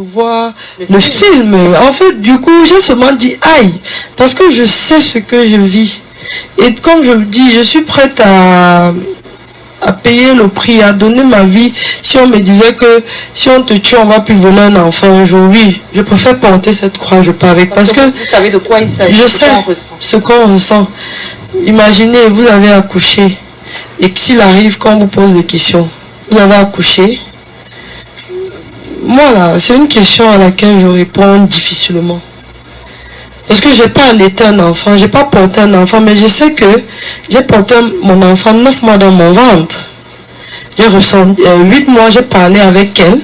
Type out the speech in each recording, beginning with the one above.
voir le film. En fait, du coup, j'ai seulement dit aïe, parce que je sais ce que je vis. Et comme je vous dis, je suis prête à payer le prix, à donner ma vie. Si on me disait que si on te tue, on va plus voler un enfant un jour, oui, je préfère porter cette croix, je pars avec. Parce que vous savez de quoi il s'agit. Je sais ce qu'on ressent. Imaginez, vous avez accouché, et s'il arrive qu'on vous pose des questions, vous avez accouché. Moi là, c'est une question à laquelle je réponds difficilement. Parce que j'ai pas allaité un enfant, j'ai pas porté un enfant, mais je sais que j'ai porté mon enfant 9 mois dans mon ventre. J'ai ressenti 8 mois, j'ai parlé avec elle.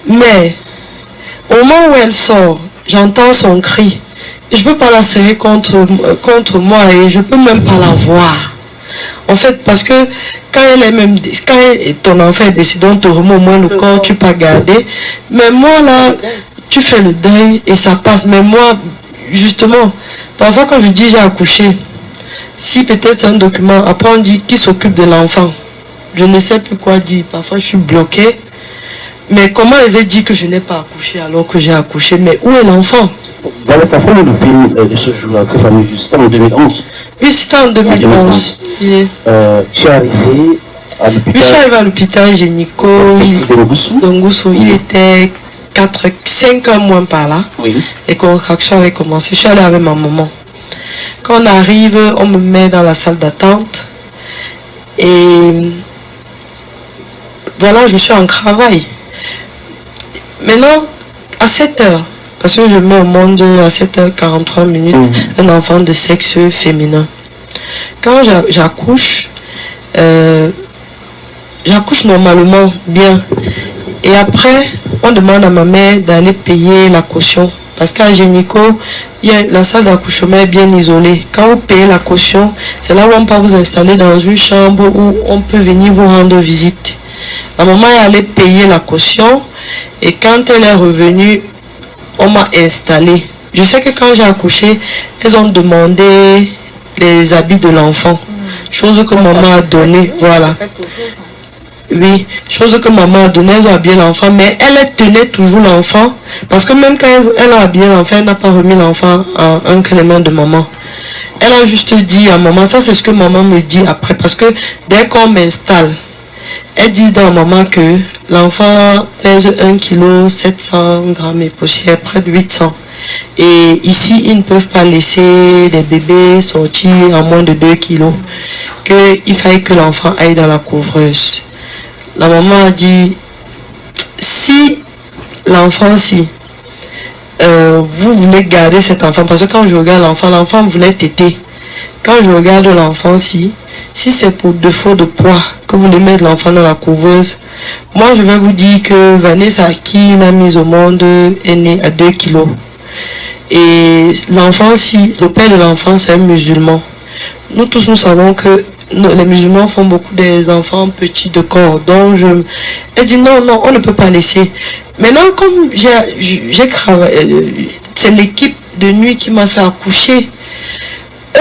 Mais au moment où elle sort, j'entends son cri. Je peux pas la serrer contre moi et je peux même pas la voir. En fait, parce que quand ton enfant est décédé, on te remet au moins le corps, tu peux garder. Mais moi là, tu fais le deuil et ça passe. Mais moi, justement, parfois quand je dis j'ai accouché, si peut-être c'est un document, après on dit qui s'occupe de l'enfant. Je ne sais plus quoi dire. Parfois je suis bloquée. Mais comment elle veut dire que je n'ai pas accouché alors que j'ai accouché? Mais où est l'enfant? Voilà, ça fait le film de ce jour-là, très fameux, c'était en 2011. Oui, c'était en 2011. Tu es arrivé à l'hôpital. Oui, je suis arrivé à l'hôpital Génico. Dongoussou. Il était 5 mois par là. Oui. Les contractions avaient commencé. Je suis allée avec ma maman. Quand on arrive, on me met dans la salle d'attente. Et voilà, je suis en travail. Maintenant, à 7 heures, parce que je mets au monde à 7h43 minutes un enfant de sexe féminin. Quand j'accouche, j'accouche normalement bien. Et après, on demande à ma mère d'aller payer la caution. Parce qu'à Génico, la salle d'accouchement est bien isolée. Quand vous payez la caution, c'est là où on peut vous installer dans une chambre où on peut venir vous rendre visite. La maman est allée payer la caution et quand elle est revenue, on m'a installé. Je sais que quand j'ai accouché, elles ont demandé les habits de l'enfant. Chose que maman a donné. Voilà. Oui, chose que maman a donné, elle a habillé l'enfant, mais elle tenait toujours l'enfant. Parce que même quand elle a habillé l'enfant, elle n'a pas remis l'enfant en un clément de maman. Elle a juste dit à maman, ça c'est ce que maman me dit après. Parce que dès qu'on m'installe, elle dit à maman que l'enfant pèse 1 kg 700 grammes et poussière, près de 800. Et ici, ils ne peuvent pas laisser les bébés sortir en moins de 2 kilos. Qu'il fallait que l'enfant aille dans la couvreuse. La maman a dit, si l'enfant, vous voulez garder cet enfant, parce que quand je regarde l'enfant voulait téter. Quand je regarde l'enfant, si c'est pour défaut de poids que vous voulez mettre l'enfant dans la couveuse, moi je vais vous dire que Vanessa, qui l'a mise au monde, est née à 2 kilos. Et l'enfant, le père de l'enfant, c'est un musulman. Nous tous, nous savons que les musulmans font beaucoup des enfants petits de corps. Donc, elle dit non, on ne peut pas laisser. Maintenant, comme j'ai travaillé, c'est l'équipe de nuit qui m'a fait accoucher.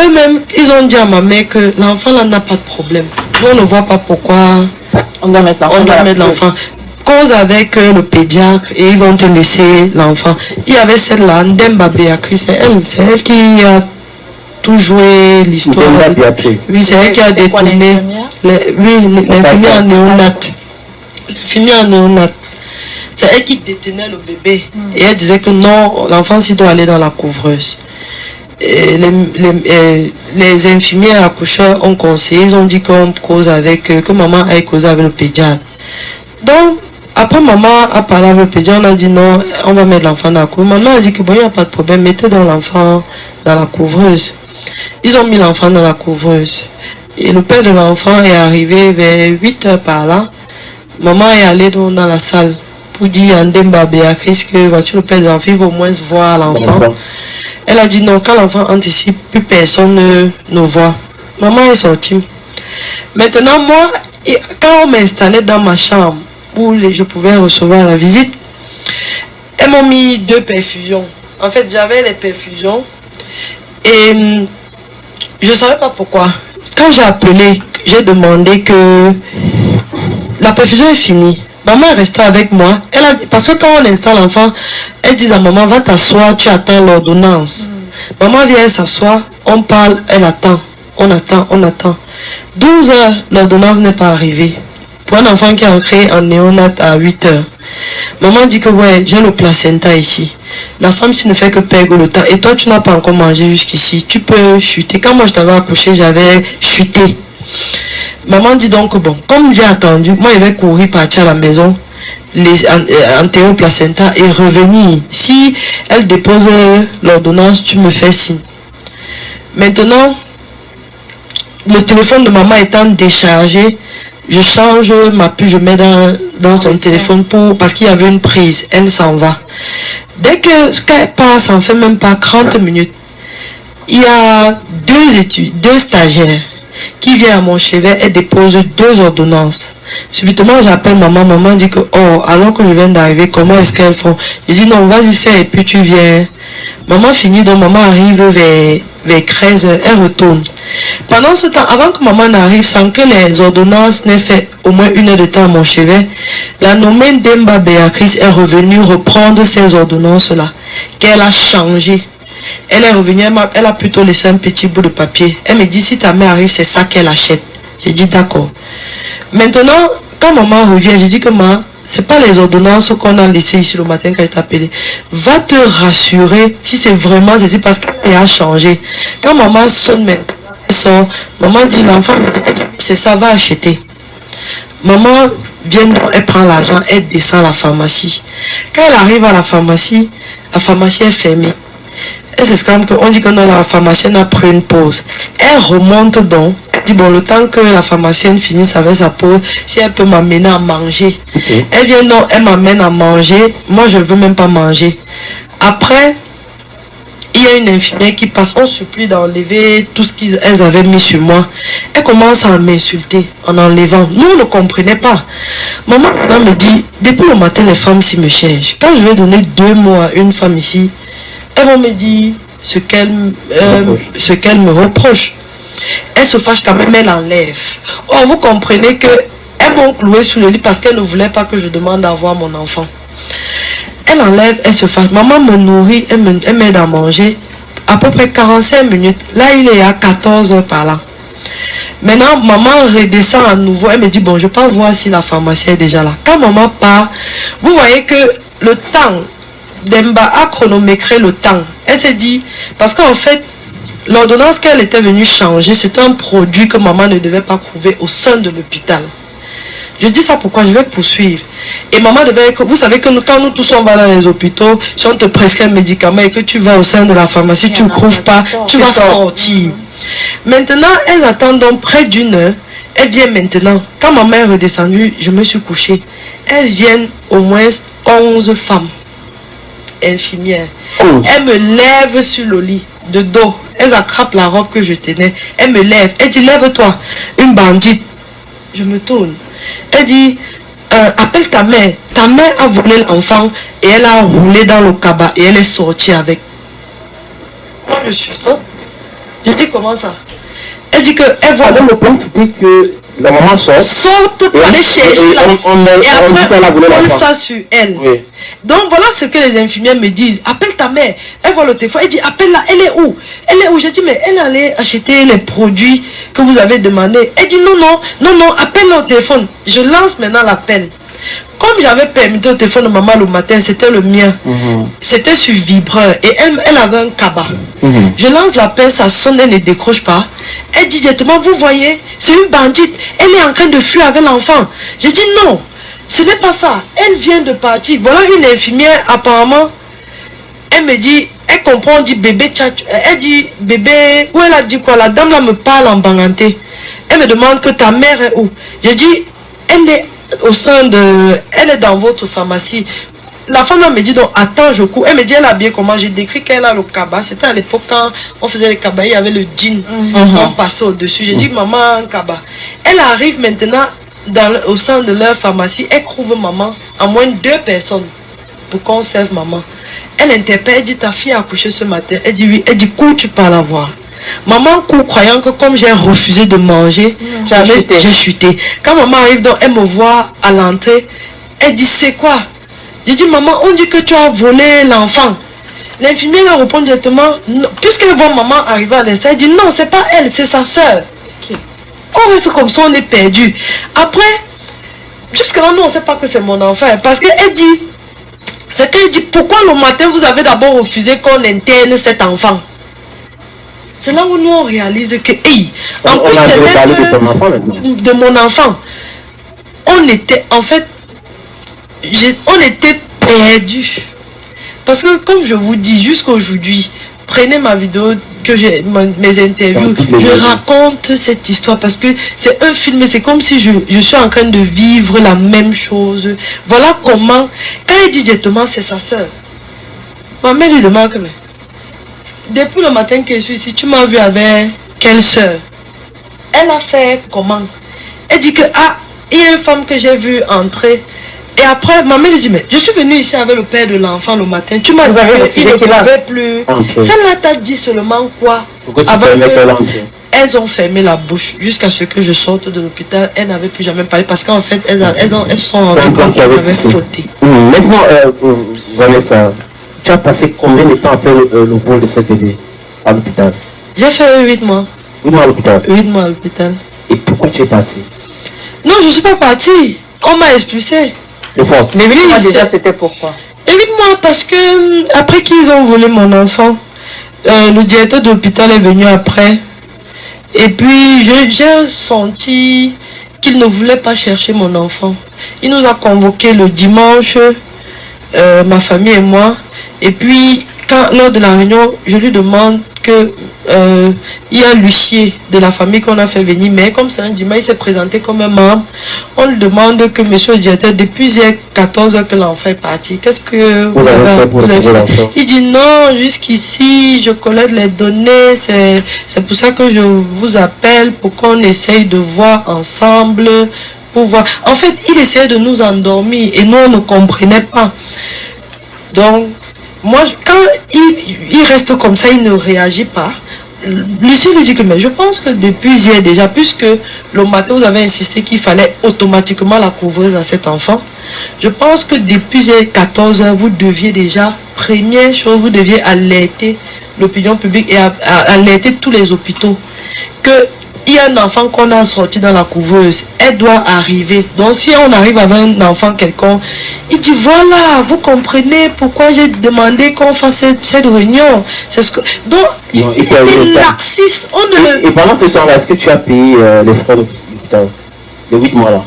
Eux-mêmes, ils ont dit à ma mère que l'enfant là n'a pas de problème. On ne voit pas pourquoi on doit mettre l'enfant. Cause avec le pédiatre et ils vont te laisser l'enfant. Il y avait celle-là, Ndemba Béatrice, c'est elle qui a tout joué l'histoire. Oui, c'est elle qui a détourné. L'infirmière néonate. L'infirmière néonate. C'est elle qui détenait le bébé. Et elle disait que non, l'enfant s'il doit aller dans la couvreuse. Et les infirmières accoucheurs ont conseillé, ils ont dit qu'on cause que maman aille causer avec le pédiatre. Donc, après maman a parlé avec le pédiatre, on a dit non, on va mettre l'enfant dans la couvreuse. Maman a dit que bon, il n'y a pas de problème, mettez dans l'enfant dans la couvreuse. Ils ont mis l'enfant dans la couvreuse. Et le père de l'enfant est arrivé vers 8 heures par là. Maman est allée dans la salle pour dire à Ndemba Béatrice que voici le père de l'enfant, il va au moins voir l'enfant. Elle a dit non, quand l'enfant entre ici, plus personne ne voit. Maman est sortie. Maintenant, moi, quand on m'installait dans ma chambre où je pouvais recevoir la visite, elles m'ont mis 2 perfusions. En fait, j'avais les perfusions et je ne savais pas pourquoi. Quand j'ai appelé, j'ai demandé que la perfusion est finie. Maman est restée avec moi. Elle a dit, parce que quand on installe l'enfant, elle dit à maman, va t'asseoir, tu attends l'ordonnance. Maman vient s'asseoir, on parle, elle attend. On attend. 12 heures, l'ordonnance n'est pas arrivée. Pour un enfant qui est ancré en néonat à 8 heures. Maman dit que ouais, j'ai le placenta ici. La femme, tu ne fais que perdre le temps. Et toi, tu n'as pas encore mangé jusqu'ici. Tu peux chuter. Quand moi, je t'avais accouché, j'avais chuté. Maman dit donc, bon, comme j'ai attendu, moi, je vais courir partir à la maison, enterrer le placenta et revenir. Si elle dépose l'ordonnance, tu me fais signe. Maintenant, le téléphone de maman étant déchargé, je change ma puce, je mets dans son téléphone parce qu'il y avait une prise. Elle s'en va. Dès qu'elle passe, ça ne fait même pas 30 minutes. Il y a deux stagiaires qui viennent à mon chevet et déposent 2 ordonnances. Subitement, j'appelle maman. Maman dit que, oh, alors que je viens d'arriver, comment est-ce qu'elles font? Je dis non, vas-y, fais et puis tu viens. Maman finit, donc maman arrive vers 13 heures, elle retourne. Pendant ce temps, avant que maman n'arrive, sans que les ordonnances n'aient fait au moins 1 heure de temps à mon chevet, la nommée Demba Béatrice est revenue reprendre ces ordonnances-là, qu'elle a changées. Elle est revenue, elle a plutôt laissé un petit bout de papier. Elle me dit, si ta mère arrive, c'est ça qu'elle achète. J'ai dit, d'accord. Maintenant, quand maman revient, j'ai dit que maman, c'est pas les ordonnances qu'on a laissées ici le matin quand elle t'a appelé. Va te rassurer si c'est vraiment ceci parce qu'elle a changé. Quand maman sonne maintenant, elle sort, maman dit, l'enfant me dit, c'est ça, va acheter. Maman vient, elle prend l'argent, elle descend à la pharmacie. Quand elle arrive à la pharmacie est fermée. Elle s'exclame qu'on dit que non, la pharmacienne a pris une pause. Elle remonte donc. Elle dit bon, le temps que la pharmacienne finisse avec sa pause, si elle peut m'amener à manger. Elle vient donc, elle m'amène à manger. Moi, je ne veux même pas manger. Après, il y a une infirmière qui passe. On supplie d'enlever tout ce qu'elles avaient mis sur moi. Elle commence à m'insulter en enlevant. Nous, on ne comprenait pas. Maman me dit, depuis le matin, les femmes ici me cherchent. Quand je vais donner 2 mots à une femme ici, elles vont me dire ce qu'elle me reproche. Elle se fâche quand même, elle enlève. Oh, vous comprenez que elles m'ont cloué sous le lit parce qu'elle ne voulait pas que je demande à voir mon enfant. Elle enlève, elle se fâche. Maman me nourrit, elle m'aide à manger. À peu près 45 minutes. Là, il est à 14 heures par là. Maintenant, maman redescend à nouveau. Elle me dit, bon, je ne vais pas voir si la pharmacie est déjà là. Quand maman part, vous voyez que le temps, Demba a chronométré le temps. Elle s'est dit, parce qu'en fait, l'ordonnance qu'elle était venue changer, c'est un produit que maman ne devait pas trouver au sein de l'hôpital. Je dis ça pourquoi je vais poursuivre. Et maman devait, vous savez que quand nous tous on va dans les hôpitaux, si on te prescrit un médicament et que tu vas au sein de la pharmacie, tu ne trouves pas, tu vas sortir. Maintenant, elles attendent donc près d'1 heure. Elle vient maintenant. Quand ma mère est redescendue, je me suis couchée. Elles viennent au moins 11 femmes infirmières. Elles me lèvent sur le lit, de dos. Elles attrapent la robe que je tenais. Elles me lèvent. Elle dit, lève-toi. Une bandite. Je me tourne. Elle dit, appelle ta mère. Ta mère a volé l'enfant et elle a roulé dans le cabas et elle est sortie avec. Moi, je suis sortie. Je dis, comment ça? Elle dit qu'elle va. Le plan, c'était que la maman sorte pour aller chercher l'enfant. Et après, on pose ça sur elle. Oui. Donc, voilà ce que les infirmières me disent. Appelle ta mère. Elle voit le téléphone. Elle dit, appelle-la. Elle est où? Elle est où? Je dis, mais elle allait acheter les produits que vous avez demandé. Elle dit, non, appelle-la au téléphone. Je lance maintenant l'appel. Comme j'avais permis au téléphone de maman le matin, c'était le mien. C'était sur vibreur. Et elle avait un cabas. Je lance l'appel, ça sonne, elle ne décroche pas. Elle dit directement, vous voyez, c'est une bandite. Elle est en train de fuir avec l'enfant. J'ai dit non, ce n'est pas ça. Elle vient de partir. Voilà une infirmière, apparemment. Elle me dit, elle comprend, on dit bébé, elle dit bébé, où elle a dit quoi? La dame là me parle en banganté. Elle me demande que ta mère est où? Je dis, elle est au sein de, elle est dans votre pharmacie. La femme là me dit donc attends je cours. Elle me dit elle a bien comment j'ai décrit qu'elle a le cabas. C'était à l'époque quand on faisait les cabas, il y avait le jean. On passait au-dessus. J'ai dit maman un cabas. Elle arrive maintenant au sein de leur pharmacie. Elle trouve maman à moins 2 personnes pour qu'on serve maman. Elle interpelle, elle dit ta fille a accouché ce matin. Elle dit oui. Elle dit cours, tu peux la voir. Maman court croyant que comme j'ai refusé de manger, j'ai chuté. Quand maman arrive donc elle me voit à l'entrée. Elle dit, c'est quoi? J'ai dit, maman, on dit que tu as volé l'enfant. L'infirmière répond directement, puisqu'elle voit maman arriver à l'instant, elle dit, non, c'est pas elle, c'est sa soeur. On reste comme ça, on est perdu. Après, jusqu'à là, nous, on ne sait pas que c'est mon enfant. Parce qu'elle dit, c'est qu'elle dit, pourquoi le matin, vous avez d'abord refusé qu'on interne cet enfant? C'est là où nous, on réalise que, hey, en plus, c'est parlé de ton enfant maintenant. De mon enfant. On était, en fait, on était perdus. Parce que, comme je vous dis, jusqu'aujourd'hui, prenez ma vidéo, que j'ai mes interviews, je raconte cette histoire parce que c'est un film, c'est comme si je suis en train de vivre la même chose. Voilà comment, quand il dit directement c'est sa soeur, ma mère lui demande que, mais, depuis le matin que je suis ici, tu m'as vu avec quelle soeur? Elle a fait comment? Elle dit que, ah, il y a une femme que j'ai vue entrer. Et après, ma mère lui dit, mais je suis venue ici avec le père de l'enfant le matin. Tu m'as dit qu'il ne pouvait plus. Okay. Celle-là t'a dit seulement quoi? Elles ont fermé la bouche jusqu'à ce que je sorte de l'hôpital. Elles n'avaient plus jamais parlé parce qu'en fait, elles sont rendues compte qu'elles avaient fauté. Maintenant, Vanessa, tu as passé combien de temps après le vol de cette bébé à l'hôpital? J'ai fait 8 mois. 8 mois à l'hôpital? 8 mois à l'hôpital. Et pourquoi tu es partie? Non, je ne suis pas partie. On m'a expulsée. De force. Mais oui, déjà c'était pourquoi? Et 8 mois parce que après qu'ils ont volé mon enfant, le directeur de l'hôpital est venu après. Et puis j'ai senti qu'il ne voulait pas chercher mon enfant. Il nous a convoqués le dimanche, ma famille et moi. Et puis lors de la réunion, je lui demande que il y a l'huissier de la famille qu'on a fait venir, mais comme c'est un dimanche, il s'est présenté comme un membre. On lui demande que monsieur le directeur, depuis il y a 14 heures que l'enfant est parti, qu'est-ce que vous avez fait? Il dit non, jusqu'ici, je collecte les données, c'est pour ça que je vous appelle, pour qu'on essaye de voir ensemble, pour voir. En fait, il essayait de nous endormir et nous, on ne comprenait pas. Donc, moi, quand il reste comme ça, il ne réagit pas. Lucie lui dit que, mais je pense que depuis hier déjà, puisque le matin vous avez insisté qu'il fallait automatiquement la couvreuse à cet enfant, je pense que depuis hier 14 heures, vous deviez déjà, première chose, vous deviez alerter l'opinion publique et alerter tous les hôpitaux que il y a un enfant qu'on a sorti dans la couveuse, elle doit arriver. Donc si on arrive avec un enfant quelconque, il dit voilà, vous comprenez pourquoi j'ai demandé qu'on fasse cette réunion. C'est ce que... Donc, il était laxiste. Et pendant ce temps-là, est-ce que tu as payé les frais de 8 mois là?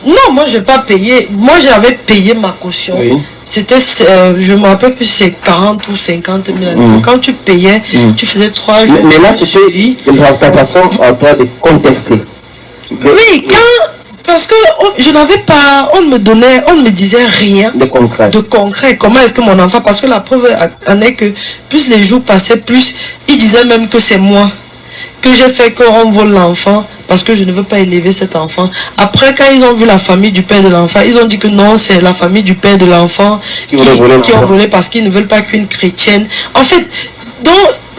Non, moi je n'ai pas payé. Moi j'avais payé ma caution. Oui. C'était, je me rappelle plus, c'est 40 ou 50 000. Quand tu payais, tu faisais 3 jours. Mais là, c'était ta façon à toi de contester. Oui, parce que je n'avais pas, on ne me disait rien de concret. Comment est-ce que mon enfant, parce que la preuve en est que plus les jours passaient, plus il disait même que c'est moi que j'ai fait qu'on vole l'enfant parce que je ne veux pas élever cet enfant. Après, quand ils ont vu la famille du père de l'enfant, ils ont dit que non, c'est la famille du père de l'enfant qui ont volé parce qu'ils ne veulent pas qu'une chrétienne. En fait, donc,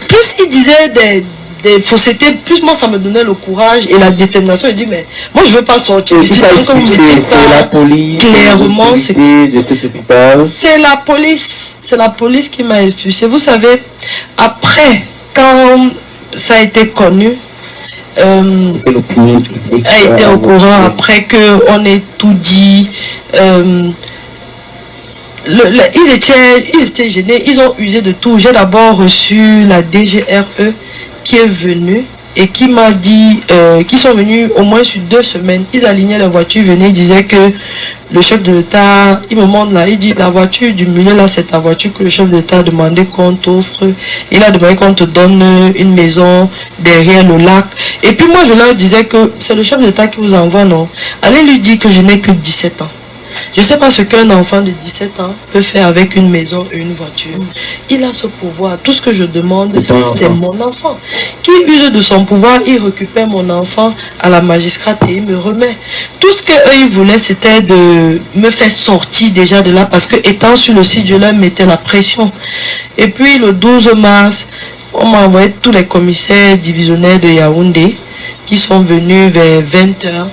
plus ils disaient des faussetés, plus moi ça me donnait le courage et la détermination. Je dis, mais moi je ne veux pas sortir d'ici. C'est la police, clairement, de cet hôpital. C'est la police qui m'a expulsé. Vous savez, après, quand ça a été connu, a été au courant après qu'on ait tout dit. Ils étaient gênés, ils ont usé de tout. J'ai d'abord reçu la DGRE qui est venue et qui m'a dit qu'ils sont venus au moins sur 2 semaines. Ils alignaient la voiture, venaient, ils disaient que le chef de l'État, il me montre là, il dit la voiture du milieu là, c'est ta voiture que le chef de l'État a demandé qu'on t'offre. Il a demandé qu'on te donne une maison derrière le lac. Et puis moi je leur disais que c'est le chef de l'État qui vous envoie, non. Allez lui dire que je n'ai que 17 ans. Je ne sais pas ce qu'un enfant de 17 ans peut faire avec une maison et une voiture. Il a ce pouvoir. Tout ce que je demande, c'est mon enfant. Qui use de son pouvoir, il récupère mon enfant à la magistrate et il me remet. Tout ce qu'eux, ils voulaient, c'était de me faire sortir déjà de là parce que étant sur le site, je leur mettais la pression. Et puis le 12 mars, on m'a envoyé tous les commissaires divisionnaires de Yaoundé qui sont venus vers 20 h.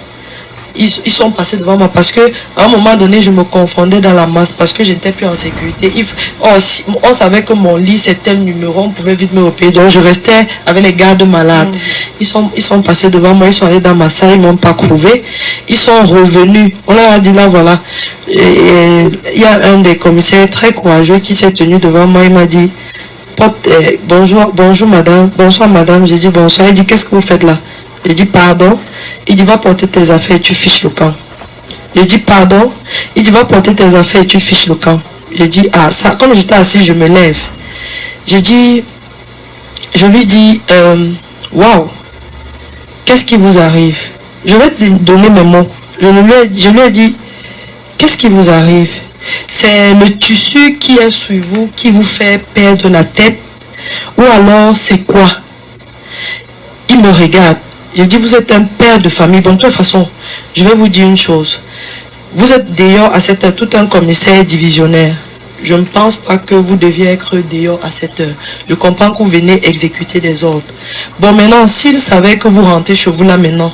ils sont passés devant moi parce que à un moment donné, je me confondais dans la masse parce que je n'étais plus en sécurité. On savait que mon lit c'était le numéro, on pouvait vite me repérer. Donc je restais avec les gardes malades. Ils sont passés devant moi, ils sont allés dans ma salle, ils m'ont pas trouvé. Ils sont revenus. On leur a dit là voilà. Et il y a un des commissaires très courageux qui s'est tenu devant moi, il m'a dit bonjour madame, bonsoir madame. J'ai dit bonsoir. Il dit qu'est-ce que vous faites là? J'ai dit pardon. Il dit va porter tes affaires et tu fiches le camp. J'ai dit pardon. Il dit va porter tes affaires et tu fiches le camp. J'ai dit ah ça, comme j'étais assis, je me lève. Je lui dis waouh, qu'est-ce qui vous arrive? Je vais te donner mes mots. Je lui ai dit qu'est-ce qui vous arrive? C'est le tissu qui est sur vous qui vous fait perdre la tête ou alors c'est quoi? Il me regarde. J'ai dit, vous êtes un père de famille. Bon, de toute façon, je vais vous dire une chose. Vous êtes dehors à cette heure, tout un commissaire divisionnaire. Je ne pense pas que vous deviez être dehors à cette heure. Je comprends que vous venez exécuter des ordres. Bon, maintenant, s'il savait que vous rentrez chez vous là maintenant,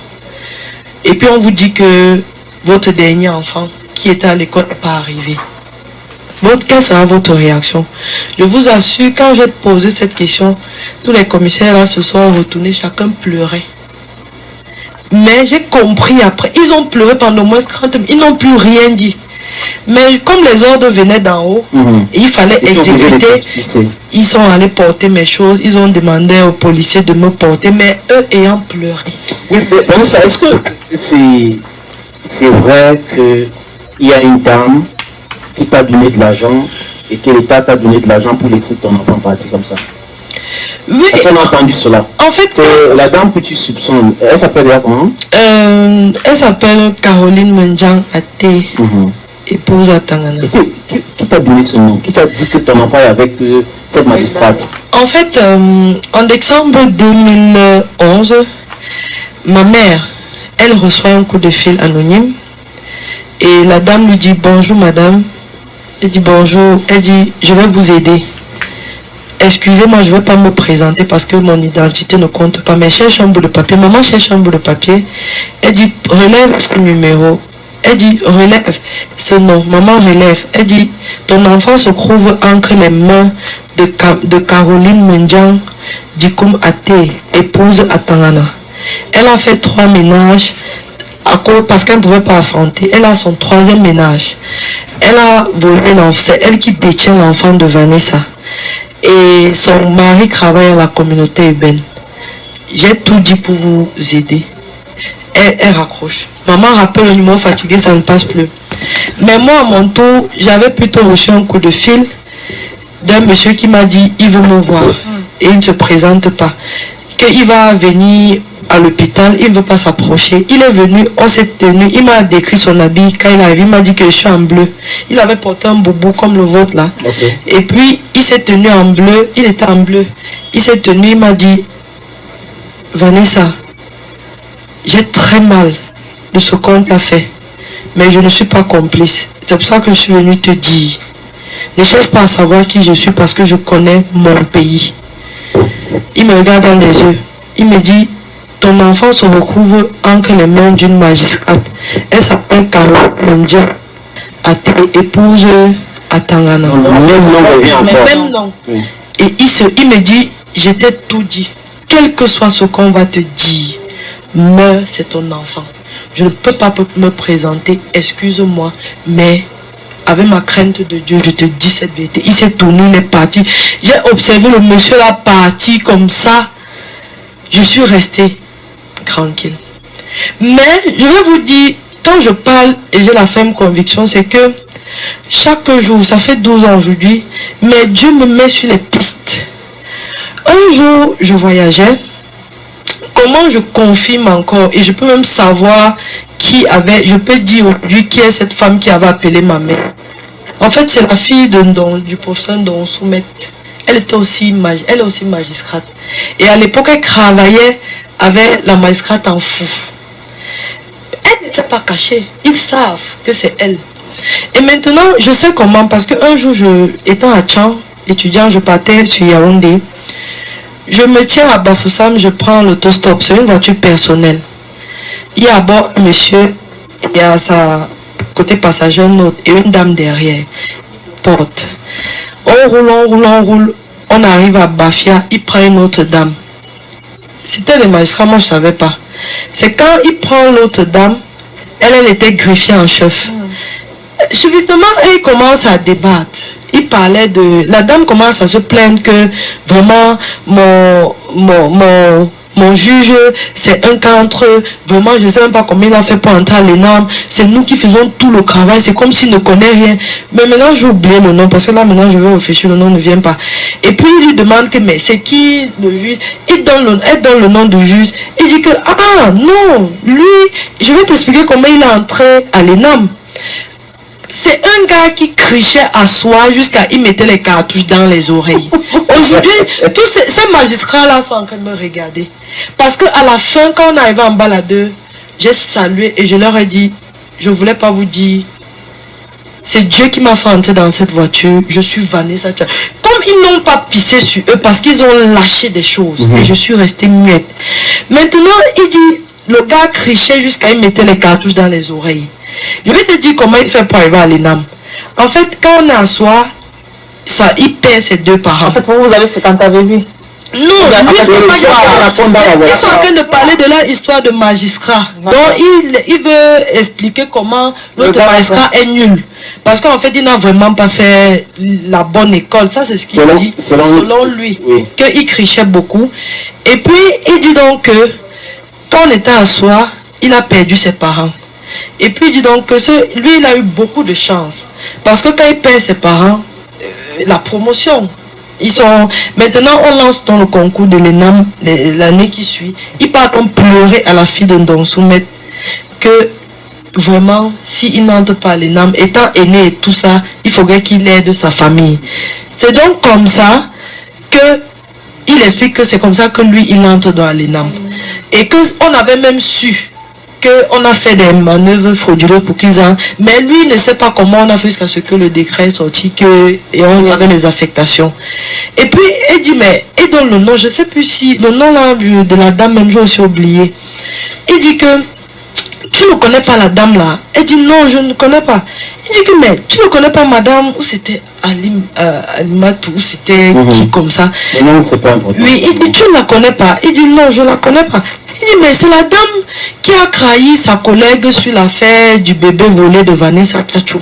et puis on vous dit que votre dernier enfant qui était à l'école n'est pas arrivé, quelle sera votre réaction? Je vous assure, quand j'ai posé cette question, tous les commissaires là se sont retournés, chacun pleurait. Mais j'ai compris après, ils ont pleuré pendant au moins 30 minutes, ils n'ont plus rien dit. Mais comme les ordres venaient d'en haut, et il fallait exécuter, ils sont allés porter mes choses, ils ont demandé aux policiers de me porter, mais eux ayant pleuré. Oui, mais Vanessa, est-ce que c'est vrai qu'il y a une dame qui t'a donné de l'argent et que l'État t'a donné de l'argent pour laisser ton enfant partir comme ça? Oui. Est-ce qu'on a entendu cela? En fait, la dame que tu soupçonnes, elle s'appelle comment? Elle s'appelle Caroline Menjang Até, épouse à Tangana. Qui t'a donné ce nom? Qui t'a dit que ton enfant est avec cette magistrate? En fait, en décembre 2011, ma mère, elle reçoit un coup de fil anonyme et la dame lui dit bonjour madame. Elle dit bonjour, elle dit je vais vous aider. Excusez-moi, je ne vais pas me présenter parce que mon identité ne compte pas, mais cherche un bout de papier. Maman cherche un bout de papier. Elle dit, relève ce numéro. Elle dit, relève ce nom. Maman relève. Elle dit, ton enfant se trouve entre les mains de Caroline Menjang Dikoum Até, épouse à Tangana. Elle a fait 3 ménages parce qu'elle ne pouvait pas affronter. Elle a son 3e ménage. Elle a volé l'enfant. C'est elle qui détient l'enfant de Vanessa. Et son mari travaille à la communauté urbaine. J'ai tout dit pour vous aider. Elle raccroche. Maman rappelle le numéro fatigué, ça ne passe plus. Mais moi, à mon tour, j'avais plutôt reçu un coup de fil d'un monsieur qui m'a dit, il veut me voir. Et il ne se présente pas. Qu'il va venir à l'hôpital, il ne veut pas s'approcher. Il est venu, on s'est tenu, il m'a décrit son habit. Quand il arrive, il m'a dit que je suis en bleu. Il avait porté un boubou comme le vôtre là. Okay. Et puis, il s'est tenu en bleu, il était en bleu. Il s'est tenu, il m'a dit, Vanessa, j'ai très mal de ce qu'on t'a fait, mais je ne suis pas complice. C'est pour ça que je suis venu te dire. Ne cherche pas à savoir qui je suis parce que je connais mon pays. Il me regarde dans les yeux. Il me dit, ton enfant se retrouve entre les mains d'une magistrate. Elle s'appelle Caroline Menjang Até, épouse à Tangana. Même nom. Oui. Et il me dit, je t'ai tout dit. Quel que soit ce qu'on va te dire, meurs, c'est ton enfant. Je ne peux pas me présenter, excuse-moi, mais avec ma crainte de Dieu, je te dis cette vérité. Il s'est tourné, il est parti. J'ai observé le monsieur là parti comme ça. Je suis resté tranquille. Mais je vais vous dire, quand je parle et j'ai la ferme conviction, c'est que chaque jour, ça fait 12 ans aujourd'hui, mais Dieu me met sur les pistes. Un jour, je voyageais. Comment je confirme encore, et je peux même savoir qui avait, je peux dire aujourd'hui qui est cette femme qui avait appelé ma mère. En fait, c'est la fille du professeur Don Soumet. Elle est aussi magistrate. Et à l'époque, elle travaillait avec la magistrate en fou. Elle ne s'est pas cachée. Ils savent que c'est elle. Et maintenant, je sais comment, parce qu'un jour, étant à Tchang, étudiant, je partais sur Yaoundé. Je me tiens à Bafoussam, je prends l'autostop. C'est une voiture personnelle. Il y a à bord un monsieur Il y a sa côté passager une autre et une dame derrière. Porte. On roule. On arrive à Bafia, il prend une autre dame. C'était le magistrat, moi je ne savais pas. C'est quand il prend l'autre dame, elle était greffière en chef. Subitement, elle commence à débattre. Il parlait de... La dame commence à se plaindre que vraiment mon juge, c'est un cas entre eux. Vraiment, je ne sais même pas combien il a fait pour entrer à l'ENAM. C'est nous qui faisons tout le travail. C'est comme s'il ne connaît rien. Mais maintenant, j'ai oublié le nom parce que là, maintenant, je vais réfléchir. Le nom ne vient pas. Et puis, il lui demande que, mais c'est qui le juge? Elle donne le nom du juge. Il dit que, ah non, lui, je vais t'expliquer comment il est entré à l'ENAM. C'est un gars qui crichait à soi jusqu'à il mettait les cartouches dans les oreilles. Aujourd'hui, tous ces magistrats-là sont en train de me regarder. Parce qu'à la fin, quand on arrivait en baladeur, j'ai salué et je leur ai dit, je ne voulais pas vous dire, c'est Dieu qui m'a fait entrer dans cette voiture, je suis Vanessa. Comme ils n'ont pas pissé sur eux parce qu'ils ont lâché des choses, et je suis restée muette. Maintenant, il dit, le gars crichait jusqu'à il mettait les cartouches dans les oreilles. Je vais te dire comment il fait pour arriver à l'ENAM. En fait, quand on est à soi, il perd ses deux parents. En fait, vous avez fréquenté avec lui? Non, lui, c'est magistrat. Ils sont en train de parler de la histoire de magistrat. Donc, il veut expliquer comment l'autre magistrat est nul. Parce qu'en fait, il n'a vraiment pas fait la bonne école. Ça, c'est ce qu'il dit. Selon lui. Oui. Qu'il crichait beaucoup. Et puis, il dit donc que quand on était à soi, il a perdu ses parents. Et puis il dit donc que lui, il a eu beaucoup de chance. Parce que quand il perd ses parents, la promotion, maintenant on lance dans le concours de l'ENAM l'année qui suit. Il part donc pleurer à la fille de Ndong Soumet que vraiment, s'il n'entre pas à l'ENAM, étant aîné et tout ça, il faudrait qu'il aide sa famille. C'est donc comme ça que il explique que c'est comme ça que lui, il entre dans l'ENAM. Et qu'on avait même su qu'on a fait des manœuvres frauduleuses pour qu'ils en... Mais lui, il ne sait pas comment on a fait jusqu'à ce que le décret est sorti et on avait les affectations. Et puis, il dit, mais, et dans le nom, je ne sais plus si... Le nom là, de la dame, même, j'ai aussi oublié. Il dit que, tu ne connais pas la dame là? Elle dit, non, je ne connais pas. Il dit que, mais, tu ne connais pas madame? Ou c'était Alimatou, ou c'était qui comme ça? Non, c'est pas important. Oui, il dit, tu ne la connais pas? Il dit, non, je ne la connais pas. Il dit, mais c'est la dame qui a trahi sa collègue sur l'affaire du bébé volé de Vanessa Tchachou.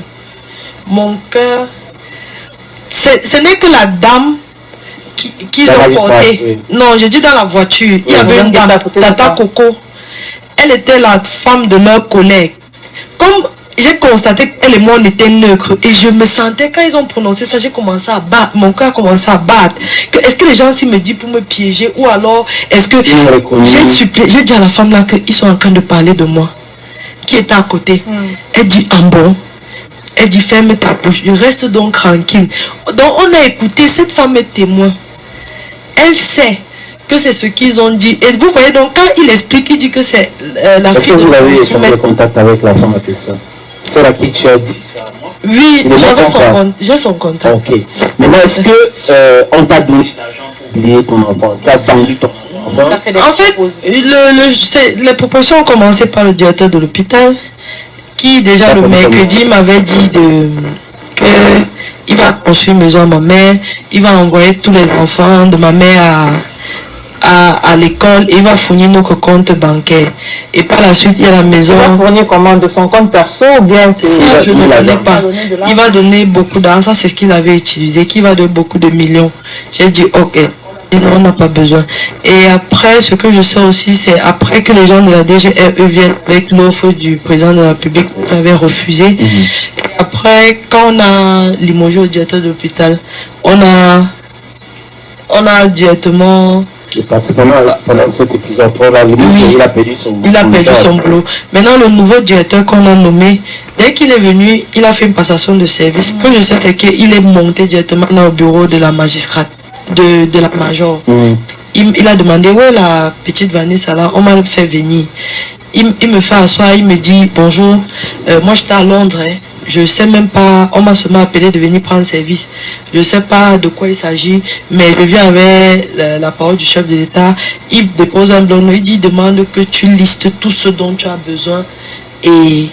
Mon cœur, ce n'est que la dame qui l'a porté. Oui. Non, je dis dans la voiture. Il y avait une dame, Tata Coco. Elle était la femme de leur collègue. Comme j'ai constaté qu'elle et moi on était neutres et je me sentais, quand ils ont prononcé ça, j'ai commencé à battre, mon cœur a commencé à battre. Est-ce que les gens s'y me disent pour me piéger ou alors est-ce que j'ai dit à la femme là qu'ils sont en train de parler de moi, qui était à côté. Elle dit ah bon, elle dit ferme ta bouche, je reste donc tranquille. Donc on a écouté, cette femme est témoin, elle sait que c'est ce qu'ils ont dit. Et vous voyez donc quand il explique, il dit que c'est la fille de... Est-ce que vous avez échangé contact avec la femme à question? C'est à qui tu as dit ça? Oui, j'ai son contact. Ok. Maintenant, est-ce que on t'a donné l'argent pour oublier ton enfant? Tu as vendu ton enfant? En fait, les propositions ont commencé par le directeur de l'hôpital qui déjà le mercredi m'avait dit qu'il va construire une maison à ma mère, il va envoyer tous les enfants de ma mère à l'école, il va fournir notre compte bancaire. Et par la suite, il y a la maison. Il va fournir comment? De son compte perso ou bien c'est... Ça, je ne connais pas. Il va donner beaucoup d'argent. Ça, c'est ce qu'il avait utilisé. Qui va donner beaucoup de millions. J'ai dit, ok. Non, on n'a pas besoin. Et après, ce que je sais aussi, c'est après que les gens de la DGRE viennent avec l'offre du président de la République qu'on avait refusé. Et après, quand on a limogé au directeur de l'hôpital, on a directement... Parce que pendant cet épisode, il a perdu son boulot. Maintenant, le nouveau directeur qu'on a nommé, dès qu'il est venu, il a fait une passation de service. Ce que je sais, c'est qu'il est monté directement dans le bureau de la magistrate, de la major. Il a demandé, où est la petite Vanessa là? On m'a fait venir. Il me fait asseoir, il me dit, bonjour, moi j'étais à Londres, hein. Je ne sais même pas, on m'a seulement appelé de venir prendre service. Je ne sais pas de quoi il s'agit, mais je viens avec la parole du chef de l'État. Il dépose un bloc, il demande que tu listes tout ce dont tu as besoin et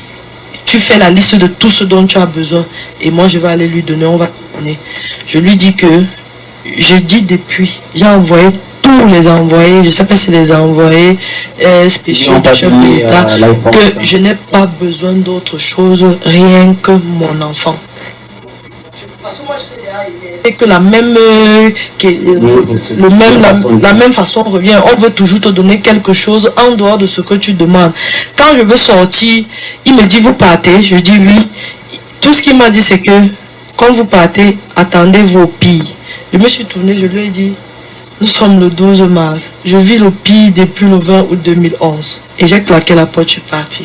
tu fais la liste de tout ce dont tu as besoin. Et moi, je vais aller lui donner, on va donner. Je lui dis que, je dis depuis, j'ai envoyé tous les envoyés, je ne sais pas si les envoyés spéciaux du chef de l'État, que je n'ai pas besoin d'autre chose, rien que mon enfant. Et que la même, la même façon revient. On veut toujours te donner quelque chose en dehors de ce que tu demandes. Quand je veux sortir, il me dit vous partez. Je dis oui. Tout ce qu'il m'a dit c'est que quand vous partez, attendez vos pires. Je me suis tournée, je lui ai dit nous sommes le 12 mars. Je vis le pire depuis le 20 août 2011. Et j'ai claqué la porte, je suis parti.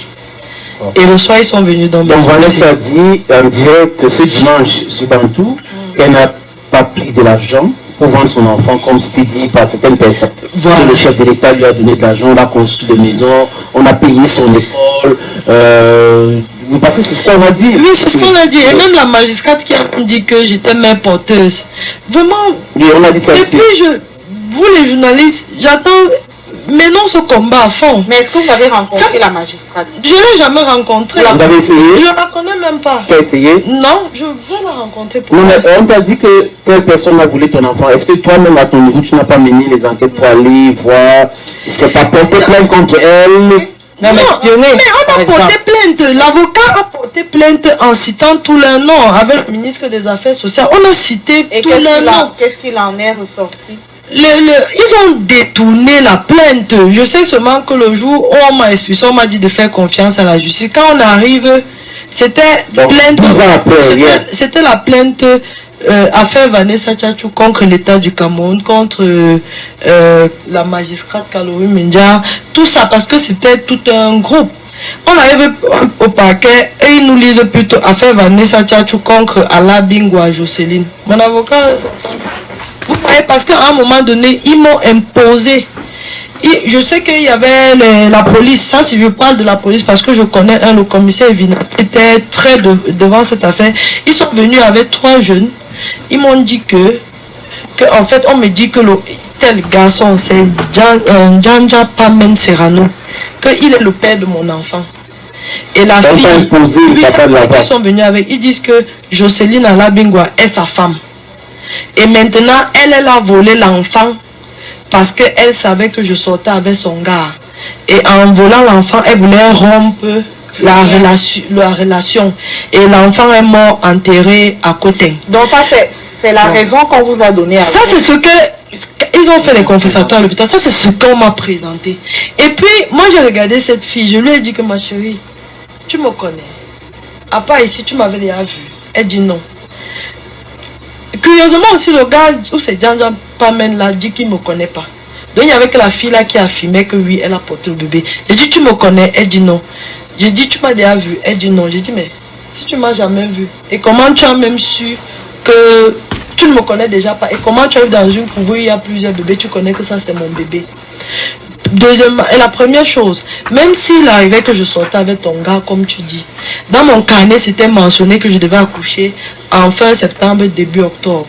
Et le soir, ils sont venus dans Donc Vanessa dit en direct ce dimanche sur Bantou qu'elle n'a pas pris de l'argent pour vendre son enfant, comme c'était dit par certaines personnes. Voilà. Que le chef de l'État lui a donné de l'argent, on a construit des maisons, on a payé son école. Parce que c'est ce qu'on a dit. Oui, c'est ce qu'on a dit. Et même la magistrate qui a dit que j'étais mère porteuse. Vraiment. Oui, on a dit ça aussi. Et puis, vous les journalistes, j'attends. Menons ce combat à fond. Mais est-ce que vous avez rencontré la magistrate? Je ne l'ai jamais rencontrée. Vous avez essayé? Je ne la connais même pas. Tu as essayé? Non, je vais la rencontrer. Non, mais on t'a dit que telle personne a voulu ton enfant. Est-ce que toi-même, à ton niveau, tu n'as pas mené les enquêtes pour aller voir? C'est pas porté plainte contre elle? Non, mais on a porté plainte. L'avocat a porté plainte en citant tous leurs noms avec le ministre des Affaires sociales. On a cité tous leurs noms. Qu'est-ce qu'il en est ressorti? Ils ont détourné la plainte. Je sais seulement que le jour où on m'a expulsé, on m'a dit de faire confiance à la justice. Quand on arrive, c'était plainte. C'était la plainte affaire Vanessa Tchatchou contre l'État du Cameroun, contre la magistrate Kalouri Mendia. Tout ça parce que c'était tout un groupe. On arrive au parquet et ils nous lisent plutôt affaire Vanessa Tchatchou contre Ala Bingwa Jocelyne. Mon avocat. Vous voyez, parce qu'à un moment donné, ils m'ont imposé. Et je sais qu'il y avait la police. Ça, si je parle de la police, parce que je connais le commissaire Evina, qui était très devant cette affaire. Ils sont venus avec 3 jeunes. Ils m'ont dit que en fait, on me dit que tel garçon, c'est Janja Pamen Serrano, qu'il est le père de mon enfant. Et la fille, ils sont venus avec, ils disent que Jocelyne Alabingwa est sa femme. Et maintenant, elle a volé l'enfant parce qu'elle savait que je sortais avec son gars. Et en volant l'enfant, elle voulait rompre la relation. Et l'enfant est mort enterré à côté. Donc ça, c'est la raison qu'on vous a donnée. Ça, c'est ce que... Ils ont fait les confessatoires à l'hôpital. Ça, c'est ce qu'on m'a présenté. Et puis, moi, j'ai regardé cette fille. Je lui ai dit que ma chérie, tu me connais. À part ici, tu m'avais déjà vu. Elle dit non. Curieusement aussi, le gars où c'est Djanjan Pamen là dit qu'il ne me connaît pas. Donc il y avait que la fille là qui affirmait que oui, elle a porté le bébé. J'ai dit tu me connais? Elle dit non. J'ai dit tu m'as déjà vu? Elle dit non. J'ai dit mais si tu m'as jamais vu, et comment tu as même su que tu ne me connais déjà pas? Et comment tu arrives dans une cour où il y a plusieurs bébés, tu connais que ça c'est mon bébé? Deuxièmement, et la première chose, même s'il arrivait que je sortais avec ton gars, comme tu dis, dans mon carnet, c'était mentionné que je devais accoucher en fin septembre, début octobre.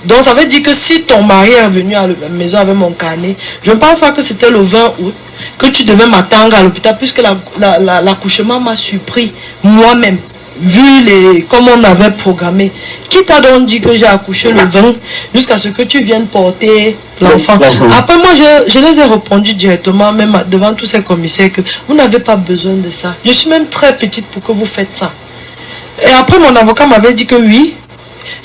Donc, ça veut dire que si ton mari est venu à la maison avec mon carnet, je ne pense pas que c'était le 20 août que tu devais m'attendre à l'hôpital, puisque l'accouchement m'a surpris moi-même, vu comme on avait programmé. Qui t'a donc dit que j'ai accouché le 20 jusqu'à ce que tu viennes porter l'enfant? Après, moi, je les ai répondu directement, même devant tous ces commissaires, que vous n'avez pas besoin de ça. Je suis même très petite pour que vous faites ça. Et après, mon avocat m'avait dit que oui,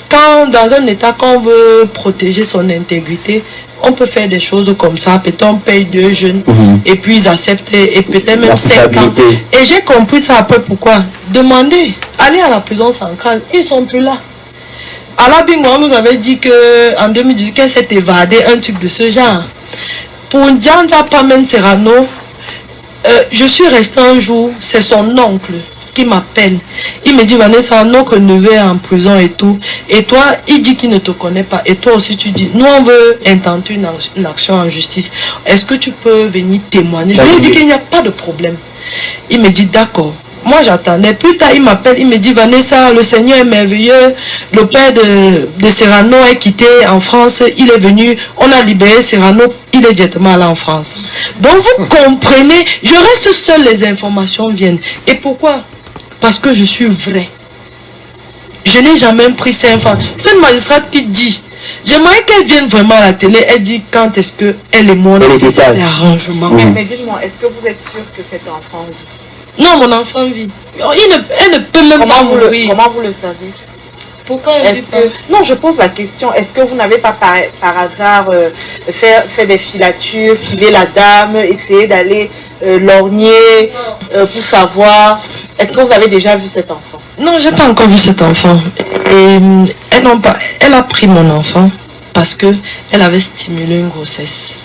quand dans un état, quand on veut protéger son intégrité, on peut faire des choses comme ça. Peut-être on paye 2 jeunes et puis ils acceptent et peut-être même 5 ans. Et j'ai compris ça après. Pourquoi? Demandez, allez à la prison centrale, ils ne sont plus là. Ala Bingwa nous avait dit qu'en 2018, qu'elle s'est évadée, un truc de ce genre. Pour Djanja Pamen Serrano, je suis restée un jour, c'est son oncle qui m'appelle. Il me dit, Vanessa, notre neveu est en prison et tout. Et toi, il dit qu'il ne te connaît pas. Et toi aussi, tu dis, nous, on veut intenter une action en justice. Est-ce que tu peux venir témoigner? Je lui ai dit qu'il n'y a pas de problème. Il me dit, d'accord. Moi, j'attendais. Plus tard, il m'appelle, il me dit, Vanessa, le Seigneur est merveilleux. Le père de Serrano est quitté en France. Il est venu, on a libéré Serrano. Il est directement allé en France. Donc, vous comprenez, je reste seule, les informations viennent. Et pourquoi? parce que je suis vrai. Je n'ai jamais pris ces enfants. C'est une magistrate qui dit, j'aimerais qu'elle vienne vraiment à la télé, elle dit quand est-ce qu'elle et moi on a fait cet arrangement. Mais dites-moi, est-ce que vous êtes sûr que cet enfant vit? Non, mon enfant vit. Elle ne peut même pas mourir. Comment vous le savez? Pourquoi elle dit que... Non, je pose la question. Est-ce que vous n'avez pas par hasard fait des filatures, filé la dame, essayé d'aller lorgner pour savoir? Est-ce que vous avez déjà vu cet enfant? Non, j'ai pas encore vu cet enfant. Et elle a pris mon enfant parce que elle avait stimulé une grossesse.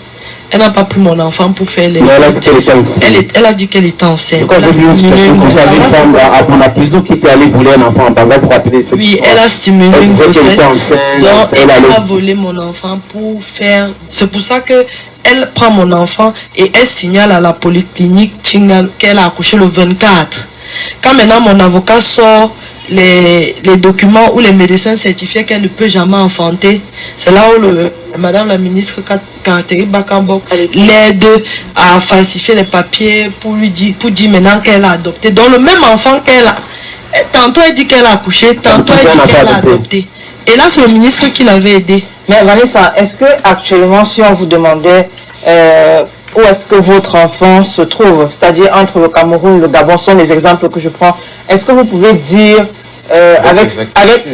Elle n'a pas pris mon enfant pour faire les... Elle a dit qu'elle était enceinte. Elle a dit qu'elle était enceinte. Quand j'ai vu une situation comme ça, une femme à la prison qui était allée voler un enfant en Banga, vous vous rappelez de cette Oui, histoire? elle a stimulé une grossesse. Elle était enceinte. Donc, elle a volé mon enfant pour faire... C'est pour ça que elle prend mon enfant et elle signale à la polyclinique qu'elle a accouché le 24. Quand maintenant mon avocat sort les documents où les médecins certifient qu'elle ne peut jamais enfanter, c'est là où madame la ministre Catherine Bakambok l'aide à falsifier les papiers pour dire maintenant qu'elle a adopté. Donc le même enfant qu'elle a, tantôt elle dit qu'elle a accouché, tantôt elle dit qu'elle a adopté. Et là c'est le ministre qui l'avait aidé. Mais Vanessa, est-ce que actuellement si on vous demandait où est-ce que votre enfant se trouve, c'est-à-dire entre le Cameroun et le Gabon, sont les exemples que je prends, est-ce que vous pouvez dire avec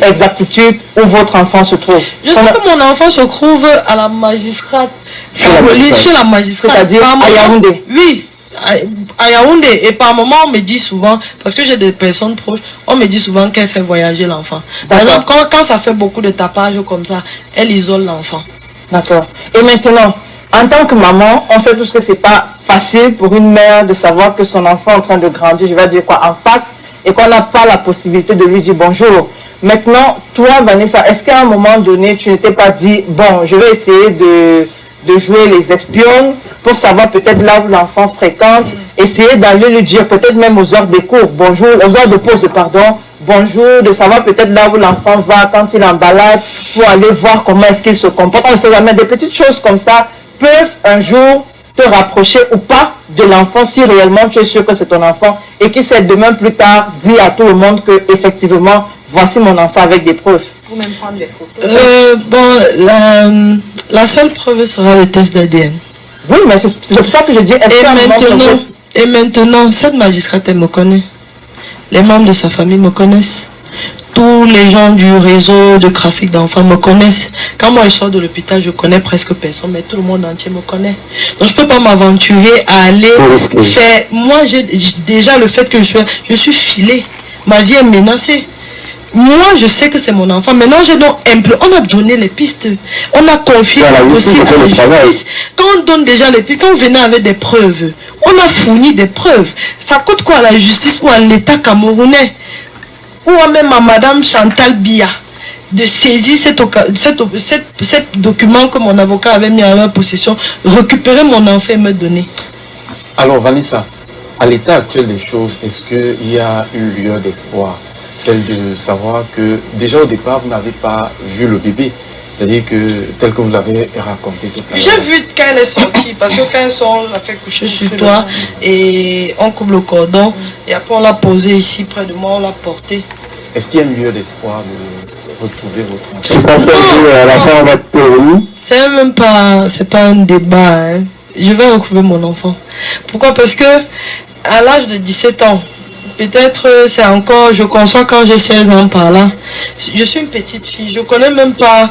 exactitude où votre enfant se trouve? Je sais que mon enfant se trouve à la magistrate, chez la magistrate. C'est-à-dire à Yaoundé? Oui, à Yaoundé. Et par moment, on me dit souvent, parce que j'ai des personnes proches, on me dit souvent qu'elle fait voyager l'enfant. Par exemple, quand ça fait beaucoup de tapage comme ça, elle isole l'enfant. D'accord. Et maintenant, en tant que maman, on sait tous que c'est pas facile pour une mère de savoir que son enfant est en train de grandir, je vais dire quoi, en face, et qu'on n'a pas la possibilité de lui dire bonjour. Maintenant, toi, Vanessa, est-ce qu'à un moment donné, tu ne t'es pas dit, bon, je vais essayer de jouer les espionnes pour savoir peut-être là où l'enfant fréquente, essayer d'aller lui dire peut-être même aux heures des cours, bonjour, aux heures de pause, pardon, bonjour, de savoir peut-être là où l'enfant va quand il est en balade, pour aller voir comment est-ce qu'il se comporte. On ne sait jamais, des petites choses comme ça peuvent un jour te rapprocher ou pas de l'enfant si réellement tu es sûr que c'est ton enfant et qui sait demain plus tard dire à tout le monde que effectivement voici mon enfant avec des preuves. Vous même prendre des photos. Bon, la seule preuve sera le test d'ADN. Oui, mais c'est pour ça que je dis. Et maintenant, cette magistrate elle me connaît. Les membres de sa famille me connaissent. Tous les gens du réseau de trafic d'enfants me connaissent. Quand moi je sors de l'hôpital, je connais presque personne, mais tout le monde entier me connaît. Donc je ne peux pas m'aventurer à aller faire... Moi, j'ai déjà le fait que je suis filée. Ma vie est menacée. Moi, je sais que c'est mon enfant. Maintenant, j'ai donc on a donné les pistes. On a confié le dossier à la justice. Quand on donne déjà les pistes, quand on venait avec des preuves, on a fourni des preuves. Ça coûte quoi à la justice ou à l'État camerounais? Ou même à Madame Chantal Biya de saisir cet document que mon avocat avait mis en leur possession, récupérer mon enfant et me donner. Alors Vanessa, à l'état actuel des choses, est-ce qu'il y a une lueur d'espoir? Celle de savoir que déjà au départ vous n'avez pas vu le bébé, c'est-à-dire que tel que vous l'avez raconté tout à l'heure. J'ai vu quand elle est sortie, parce que quand elle sort, on l'a fait coucher sur toi et on coupe le cordon et après on l'a posé ici près de moi, on l'a porté. Est-ce qu'il y a une lueur d'espoir de retrouver votre enfant? Tu penses qu'à la fin on va te réunir? C'est même pas, c'est pas un débat. Hein. Je vais retrouver mon enfant. Pourquoi? Parce que à l'âge de 17 ans, peut-être c'est encore, je conçois quand j'ai 16 ans par là. Je suis une petite fille, je connais même pas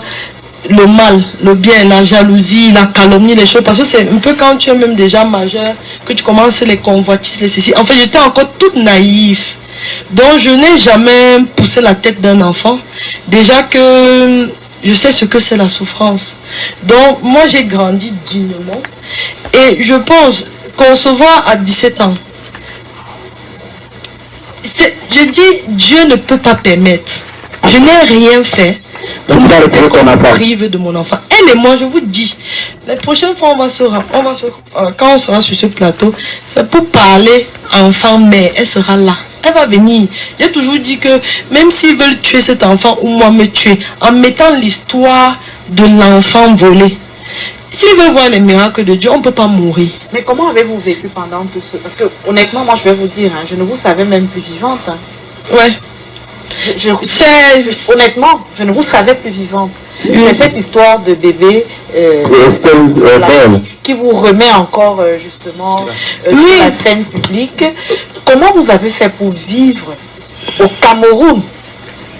le mal, le bien, la jalousie, la calomnie, les choses. Parce que c'est un peu quand tu es même déjà majeur que tu commences les convoitises, les ceci. En fait, j'étais encore toute naïve. Donc je n'ai jamais poussé la tête d'un enfant. Déjà que je sais ce que c'est la souffrance. Donc moi j'ai grandi dignement. Et je pense concevoir à 17 ans. Je dis Dieu ne peut pas permettre. Je n'ai rien fait pour me priver de mon enfant. Elle et moi, je vous dis, la prochaine fois quand on sera sur ce plateau, c'est pour parler enfant-mère. Elle sera là. Elle va venir. J'ai toujours dit que même s'ils veulent tuer cet enfant ou moi me tuer, en mettant l'histoire de l'enfant volé, s'ils veulent voir les miracles de Dieu, on ne peut pas mourir. Mais comment avez-vous vécu pendant tout ce... Parce que honnêtement, moi je vais vous dire, hein, je ne vous savais même plus vivante. Hein. Ouais. Honnêtement, je ne vous savais plus vivante. C'est cette histoire de bébé qui vous remet encore justement sur la scène publique. Comment vous avez fait pour vivre au Cameroun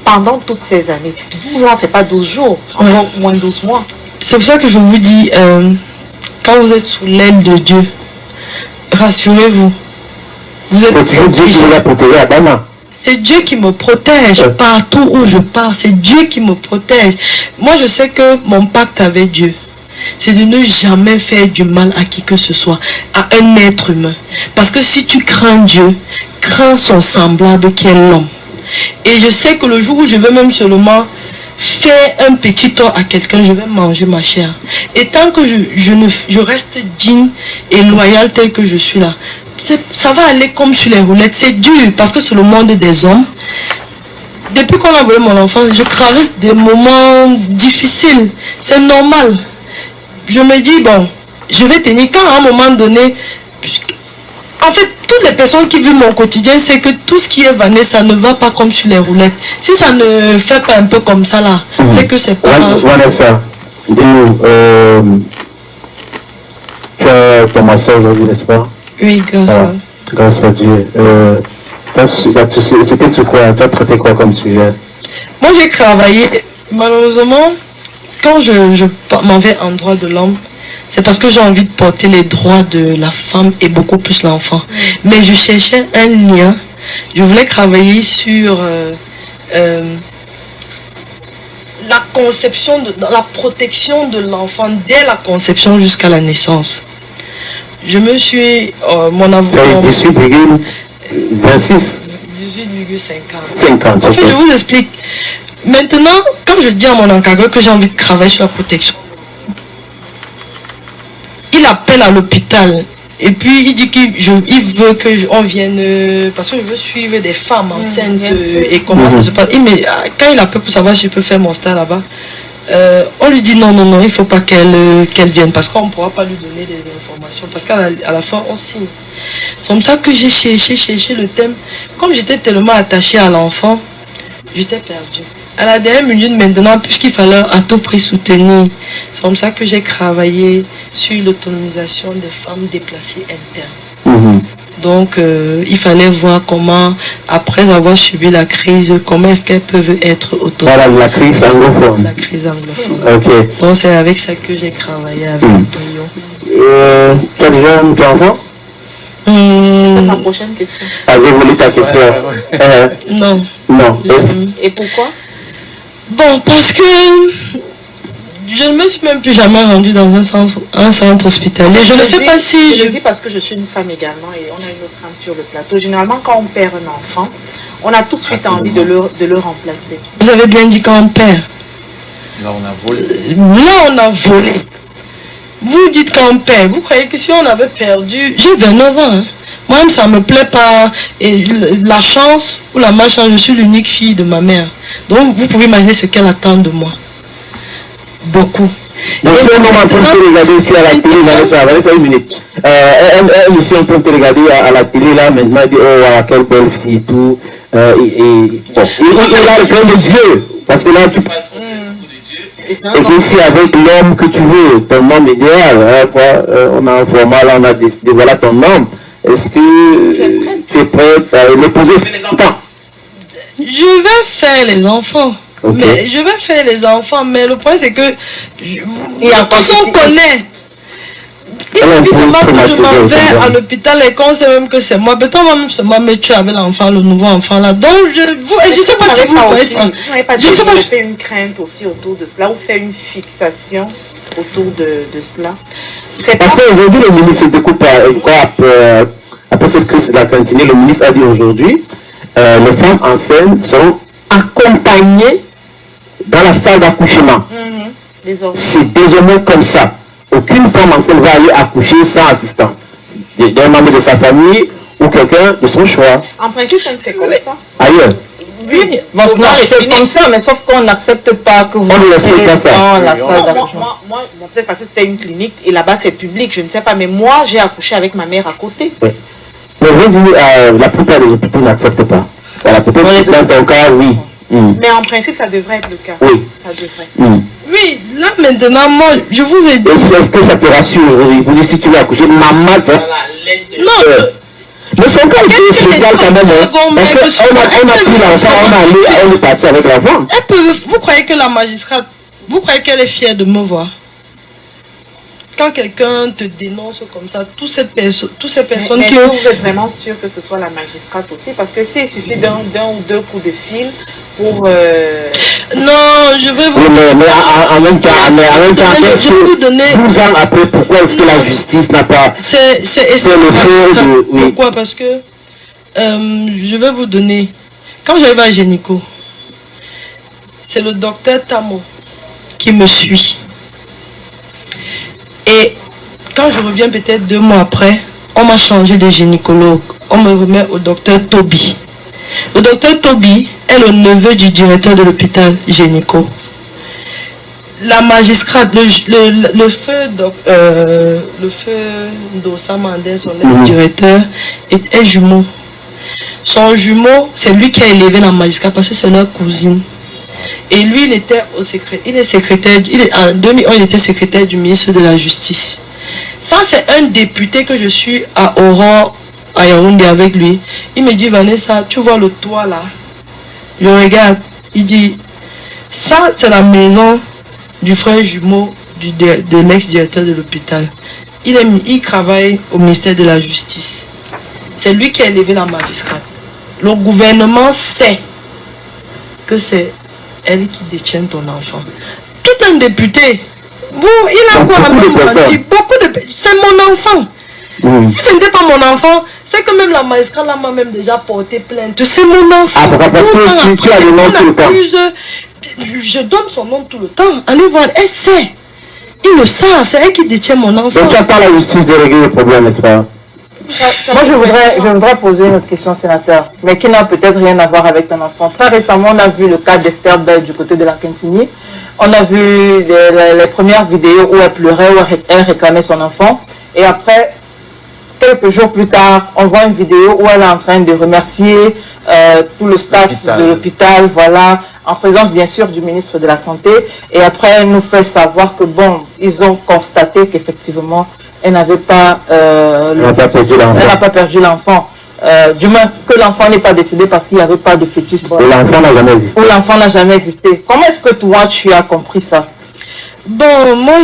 pendant toutes ces années? 12 ans, c'est pas 12 jours, encore moins 12 mois. C'est pour ça que je vous dis, quand vous êtes sous l'aile de Dieu, rassurez-vous. C'est toujours Dieu qui l'a protégé à Bama. C'est Dieu qui me protège partout où je pars. C'est Dieu qui me protège. Moi, je sais que mon pacte avec Dieu, c'est de ne jamais faire du mal à qui que ce soit, à un être humain. Parce que si tu crains Dieu, crains son semblable qui est l'homme. Et je sais que le jour où je veux même seulement faire un petit tort à quelqu'un, je vais manger ma chair. Et tant que je reste digne et loyal tel que je suis là, ça va aller comme sur les roulettes. C'est dur parce que c'est le monde des hommes. Depuis qu'on a volé mon enfant, je traverse des moments difficiles. C'est normal. Je me dis, bon, je vais tenir. Quand à un moment donné, en fait, toutes les personnes qui vivent mon quotidien, c'est que tout ce qui est vanné, ça ne va pas comme sur les roulettes. Si ça ne fait pas un peu comme ça là, c'est que c'est pas... Vanessa, dis-nous, tu as ton master aujourd'hui, n'est-ce pas? Oui, grâce à Dieu. C'était sur quoi? Tu as traité quoi comme sujet? Moi, j'ai travaillé, malheureusement, quand je m'en vais en droit de l'homme, c'est parce que j'ai envie de porter les droits de la femme et beaucoup plus l'enfant. Mais je cherchais un lien. Je voulais travailler sur la conception, la protection de l'enfant dès la conception jusqu'à la naissance. Je me suis... mon avocat... 18,26 18,50. En fait, je vous explique. Maintenant, quand je dis à mon encadreur que j'ai envie de travailler sur la protection, il appelle à l'hôpital et puis il dit qu'il veut qu'on vienne parce que je veux suivre des femmes enceintes et comment ça se passe. Mais quand il appelle pour savoir si je peux faire mon stage là-bas, on lui dit non, il ne faut pas qu'elle vienne parce qu'on ne pourra pas lui donner des informations parce qu'à la fin on signe. C'est comme ça que j'ai cherché le thème. Comme j'étais tellement attachée à l'enfant, j'étais perdue. À la dernière minute maintenant, puisqu'il fallait à tout prix soutenir, c'est comme ça que j'ai travaillé sur l'autonomisation des femmes déplacées internes. Donc, il fallait voir comment, après avoir subi la crise, comment est-ce qu'elles peuvent être autonomes. Voilà, la crise anglophone. La crise anglophone. Ok. Donc, c'est avec ça que j'ai travaillé avec Toyo. Tu as déjà un enfant? C'est ma prochaine question. Avez volé ta question? Non. Non. Et pourquoi? Bon, parce que je ne me suis même plus jamais rendue dans un centre hospitalier. Je ne sais pas si... Je le dis parce que je suis une femme également et on a une autre femme sur le plateau. Généralement, quand on perd un enfant, on a tout de suite envie de le remplacer. Vous avez bien dit quand on perd. Là, on a volé. Là, on a volé. Vous dites quand on perd. Vous croyez que si on avait perdu... J'ai 29 ans. Moi-même, ça ne me plaît pas. Et la chance ou la malchance, je suis l'unique fille de ma mère. Donc, vous pouvez imaginer ce qu'elle attend de moi. Beaucoup. Donc, si on est en train de te regarder ici à la télé, Vanessa, une minute. Elle est en train de te regarder à la télé, là, maintenant, elle dit, oh, quelle belle fille, tout. Bon, il a le cœur de Dieu. Parce que là, tu parles trop de Dieu. Et puis, si avec l'homme que tu veux, ton homme idéal, on a un format, là, on a dévoilé ton homme. Est-ce que tu es prête à l'épouser? Je vais faire les enfants. Okay. Mais je vais faire les enfants. Mais le point, c'est que tous on connaît. Il suffit seulement que je m'en vais à l'hôpital et qu'on sait même que c'est moi. Peut-être on va même seulement me tuer avec l'enfant, le nouveau enfant là. Donc, je ne sais pas si vous voyez ça. Je ne sais pas. Vous avez une crainte aussi autour de cela, ou faire une fixation autour de cela. Parce qu'aujourd'hui, le ministre se découpe après cette crise de la cantine. Le ministre a dit aujourd'hui, les femmes enceintes seront accompagnées dans la salle d'accouchement. C'est désormais comme ça. Aucune femme enceinte va aller accoucher sans assistant. D'un membre de sa famille ou quelqu'un de son choix. En principe, c'est comme ça. Ailleurs. Oui, bon, c'est comme ça, mais sauf qu'on n'accepte pas que vous on ne l'explique pas ça. Moi, peut-être parce que c'était une clinique et là-bas c'est public, je ne sais pas, mais moi j'ai accouché avec ma mère à côté. Oui. Mais je veux dire, la plupart des hôpitaux n'acceptent pas. Voilà, peut-être dans ton cas, oui. Mais en principe, ça devrait être le cas. Oui. Ça devrait. Oui, là maintenant, moi, je vous ai dit. Est-ce que ça te rassure aujourd'hui? Vous dites, si tu veux accoucher, maman, ça. Non. Mais son cas est spécial quand même. Parce qu'on a pris l'enfant, on est parti avec l'enfant. Vous croyez que la magistrate, vous croyez qu'elle est fière de me voir? Quand quelqu'un te dénonce comme ça, toutes ces personnes mais qui... vous êtes vraiment sûr que ce soit la magistrate aussi? Parce que s'il suffit d'un ou deux coups de fil pour... Non, je vais vous... Oui, mais en même temps, je vais vous donner... 12 ans après, pourquoi est-ce que la justice n'a pas... C'est le fait de... Oui. Pourquoi? Parce que je vais vous donner... Quand j'arrive à Génico, c'est le docteur Tamo qui me suit. Et quand je reviens peut-être 2 mois après, on m'a changé de gynécologue. On me remet au docteur Toby. Le docteur Toby est le neveu du directeur de l'hôpital Génico. La magistrate, le feu Dossa Mandel, son ex-directeur, est jumeau. Son jumeau, c'est lui qui a élevé la magistrate parce que c'est leur cousine. Et lui, il était au secret. Il est secrétaire. En 2001, il était secrétaire du ministre de la Justice. Ça, c'est un député que je suis à Aurore, à Yaoundé avec lui. Il me dit, Vanessa, tu vois le toit là? Je regarde. Il dit, ça, c'est la maison du frère jumeau de l'ex-directeur de l'hôpital. Il travaille au ministère de la Justice. C'est lui qui a élevé la magistrate. Le gouvernement sait que c'est elle qui détient ton enfant. Tout un député. Il a quoi à me mentir? C'est mon enfant. Si ce n'était pas mon enfant, c'est que même la magistrate m'a même déjà porté plainte. C'est mon enfant. Ah, parce que tu as le nom tout le temps. Je donne son nom tout le temps. Allez voir, elle sait. Ils le savent, c'est elle qui détient mon enfant. Donc tu n'as pas la justice de régler le problème, n'est-ce pas? Moi, je voudrais poser une autre question, sénateur, mais qui n'a peut-être rien à voir avec ton enfant. Très récemment, on a vu le cas d'Esther Bell du côté de la Quintini. On a vu les premières vidéos où elle pleurait, où elle réclamait son enfant. Et après, quelques jours plus tard, on voit une vidéo où elle est en train de remercier tout le staff de l'hôpital, voilà, en présence bien sûr du ministre de la Santé. Et après, elle nous fait savoir que bon, ils ont constaté qu'effectivement, elle n'avait pas, elle n'a pas perdu l'enfant. Du moins que l'enfant n'est pas décédé parce qu'il n'y avait pas de fœtus. Bon, l'enfant n'a jamais existé. Ou l'enfant n'a jamais existé. Comment est-ce que toi tu as compris ça? Bon, moi,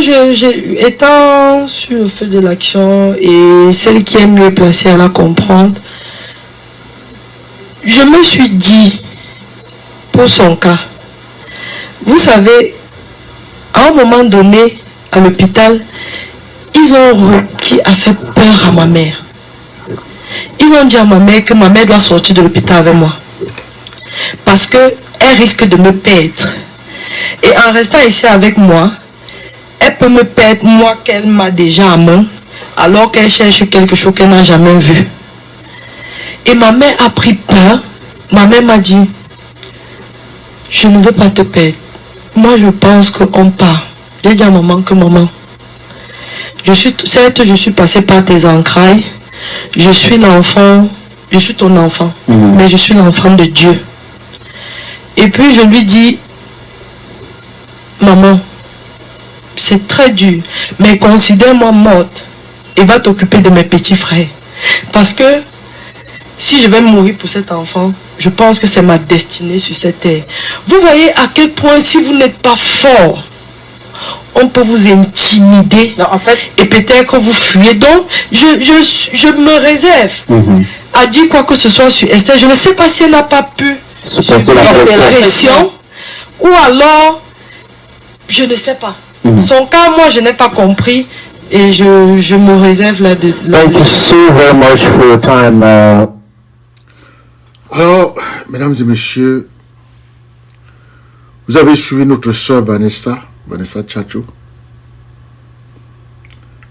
étant sur le feu de l'action et celle qui est mieux placée à la comprendre, je me suis dit, pour son cas, vous savez, à un moment donné, à l'hôpital, qui a fait peur à ma mère. Ils ont dit à ma mère que ma mère doit sortir de l'hôpital avec moi. Parce qu'elle risque de me perdre. Et en restant ici avec moi, elle peut me perdre, moi qu'elle m'a déjà à main, alors qu'elle cherche quelque chose qu'elle n'a jamais vu. Et ma mère a pris peur. Ma mère m'a dit, je ne veux pas te perdre. Moi, je pense qu'on part. J'ai dit à maman que maman, certes, je suis passée par tes entrailles. Je suis l'enfant, je suis ton enfant, mais je suis l'enfant de Dieu. Et puis je lui dis, maman, c'est très dur, mais considère-moi morte et va t'occuper de mes petits frères. Parce que si je vais mourir pour cet enfant, je pense que c'est ma destinée sur cette terre. Vous voyez à quel point si vous n'êtes pas fort, on peut vous intimider, non, en fait, et peut-être que vous fuyez. Donc, je me réserve à dire quoi que ce soit sur Esther. Je ne sais pas si elle n'a pas pu supporter la pression, ou alors, je ne sais pas. Son cas, moi, je n'ai pas compris, et je me réserve là de... Thank you so very much for your time. Alors, mesdames et messieurs, vous avez suivi notre soeur Vanessa Tchatcho,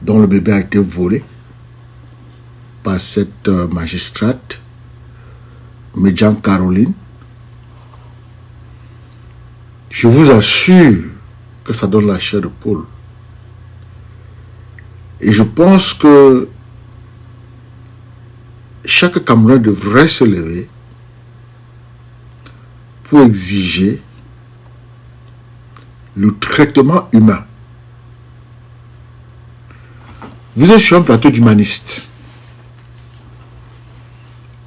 dont le bébé a été volé par cette magistrate, Medjan Caroline. Je vous assure que ça donne la chair de poule. Et je pense que chaque Camerounais devrait se lever pour exiger le traitement humain. Vous êtes sur un plateau d'humanistes.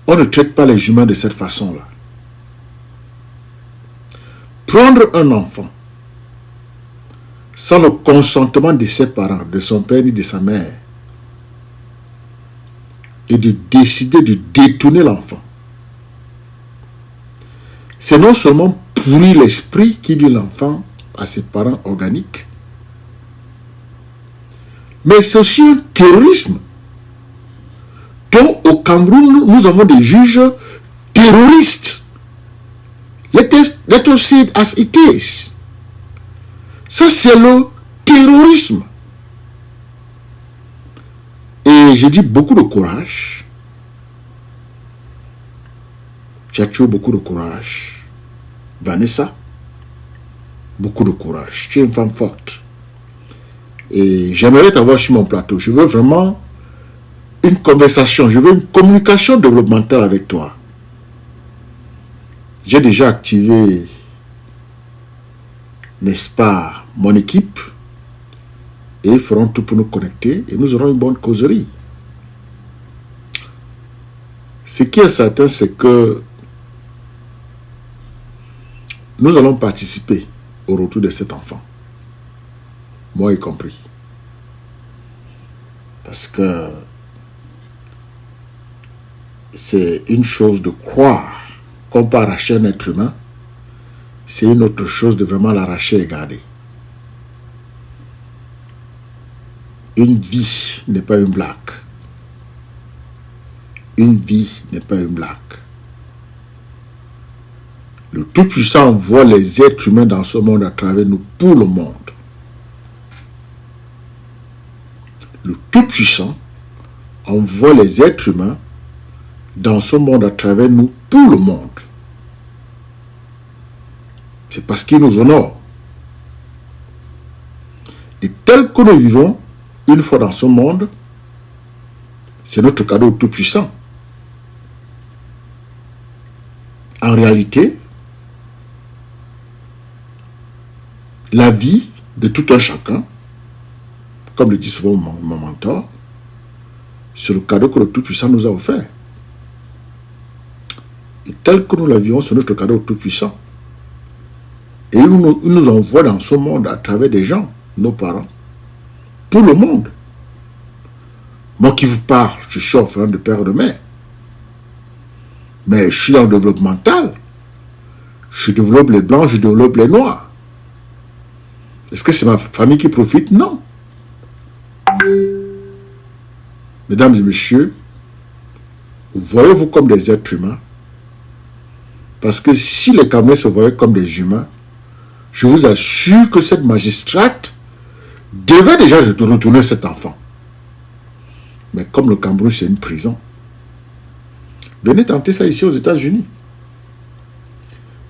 On ne traite pas les humains de cette façon-là. Prendre un enfant sans le consentement de ses parents, de son père ni de sa mère, et de décider de détourner l'enfant, c'est non seulement pourrir l'esprit qui lie l'enfant à ses parents organiques, mais c'est aussi un terrorisme. Donc au Cameroun, nous avons des juges terroristes. Let us say it as it is. Ça, c'est le terrorisme. Et j'ai dit beaucoup de courage. Tu as toujours beaucoup de courage. Vanessa, beaucoup de courage. Tu es une femme forte. Et j'aimerais t'avoir sur mon plateau. Je veux vraiment une conversation. Je veux une communication développementale avec toi. J'ai déjà activé, n'est-ce pas, mon équipe. Et ils feront tout pour nous connecter. Et nous aurons une bonne causerie. Ce qui est certain, c'est que nous allons participer au retour de cet enfant. Moi y compris. Parce que c'est une chose de croire qu'on peut arracher un être humain, c'est une autre chose de vraiment l'arracher et garder. Une vie n'est pas une blague. Une vie n'est pas une blague. Le Tout-Puissant envoie les êtres humains dans ce monde à travers nous pour le monde. Le Tout-Puissant envoie les êtres humains dans ce monde à travers nous pour le monde. C'est parce qu'il nous honore. Et tel que nous vivons une fois dans ce monde, c'est notre cadeau au Tout-Puissant. En réalité, la vie de tout un chacun, comme le dit souvent mon mentor, c'est le cadeau que le Tout-Puissant nous a offert. Et tel que nous la vivons, c'est notre cadeau au Tout-Puissant. Et il nous envoie dans ce monde à travers des gens, nos parents, pour le monde. Moi qui vous parle, je suis orphelin de père et de mère. Mais je suis dans le développemental. Je développe les blancs, je développe les noirs. Est-ce que c'est ma famille qui profite? Non. Mesdames et messieurs, voyez-vous comme des êtres humains. Parce que si les Camerounais se voyaient comme des humains, je vous assure que cette magistrate devait déjà retourner cet enfant. Mais comme le Cameroun, c'est une prison, venez tenter ça ici aux États-Unis.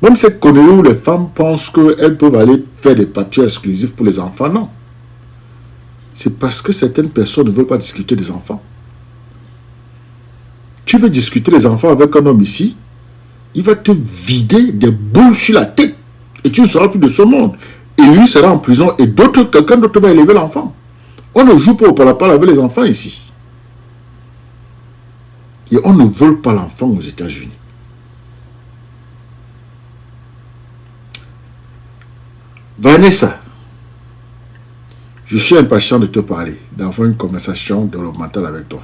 Même cette connerie où les femmes pensent qu'elles peuvent aller faire des papiers exclusifs pour les enfants, non. C'est parce que certaines personnes ne veulent pas discuter des enfants. Tu veux discuter des enfants avec un homme ici, il va te vider des boules sur la tête. Et tu ne seras plus de ce monde. Et lui sera en prison et quelqu'un d'autre va élever l'enfant. On ne joue pas au parapluie avec les enfants ici. Et on ne vole pas l'enfant aux États-Unis. Vanessa, je suis impatient de te parler, d'avoir une conversation développementale avec toi.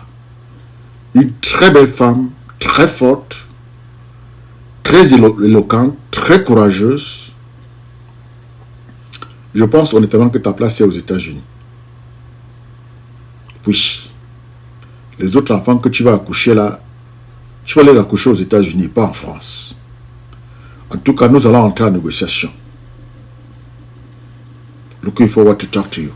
Une très belle femme, très forte, très éloquente, très courageuse. Je pense honnêtement que ta place est aux États-Unis. Oui. Les autres enfants que tu vas accoucher là, tu vas les accoucher aux États-Unis, pas en France. En tout cas, nous allons entrer en négociation. Looking forward to talk to you.